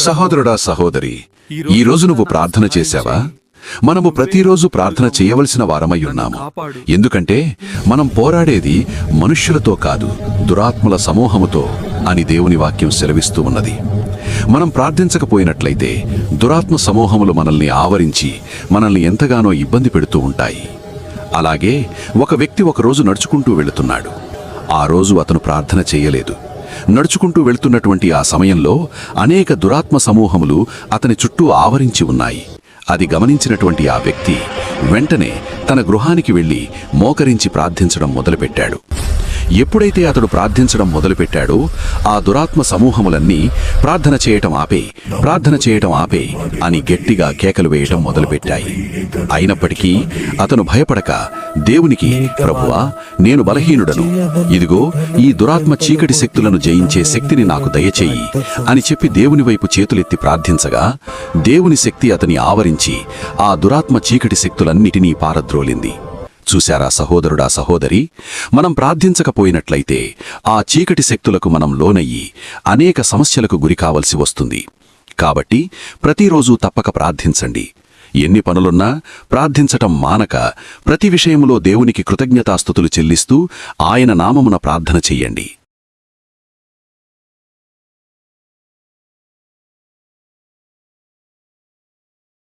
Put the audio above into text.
సహోదరుడా, సహోదరి, ఈరోజు నువ్వు ప్రార్థన చేశావా? మనము ప్రతిరోజు ప్రార్థన చేయవలసిన వారమై ఉన్నాము. ఎందుకంటే మనం పోరాడేది మనుష్యులతో కాదు, దురాత్మల సమూహముతో అని దేవుని వాక్యం సెలవిస్తూ ఉన్నది. మనం ప్రార్థించకపోయినట్లయితే దురాత్మ సమూహములు మనల్ని ఆవరించి మనల్ని ఎంతగానో ఇబ్బంది పెడుతూ ఉంటాయి. అలాగే ఒక వ్యక్తి ఒకరోజు నడుచుకుంటూ వెళుతున్నాడు. ఆ రోజు అతను ప్రార్థన చేయలేదు. నడుచుకుంటూ వెళ్తున్నటువంటి ఆ సమయంలో అనేక దురాత్మ సమూహములు అతని చుట్టూ ఆవరించి ఉన్నాయి. అది గమనించినటువంటి ఆ వ్యక్తి వెంటనే తన గృహానికి వెళ్లి మోకరించి ప్రార్థించడం మొదలుపెట్టాడు. ఎప్పుడైతే అతడు ప్రార్థించడం మొదలుపెట్టాడో ఆ దురాత్మ సమూహములన్నీ ప్రార్థన చేయటం ఆపే అని గట్టిగా కేకలు వేయటం మొదలుపెట్టాయి. అయినప్పటికీ అతను భయపడక దేవునికి, ప్రభువా, నేను బలహీనుడను, ఇదిగో ఈ దురాత్మ చీకటి శక్తులను జయించే శక్తిని నాకు దయచేయి అని చెప్పి దేవుని వైపు చేతులెత్తి ప్రార్థించగా దేవుని శక్తి అతని ఆవరించి ఆ దురాత్మ చీకటి శక్తులన్నిటినీ పారద్రోలింది. చూశారా సహోదరుడా, సహోదరి, మనం ప్రార్థించకపోయినట్లయితే ఆ చీకటి శక్తులకు మనం లోనయ్యి అనేక సమస్యలకు గురికావలసి వస్తుంది. కాబట్టి ప్రతిరోజూ తప్పక ప్రార్థించండి. ఎన్ని పనులున్నా ప్రార్థించటం మానక ప్రతి విషయంలో దేవునికి కృతజ్ఞతాస్తుతులు చెల్లిస్తూ ఆయన నామమున ప్రార్థన చెయ్యండి.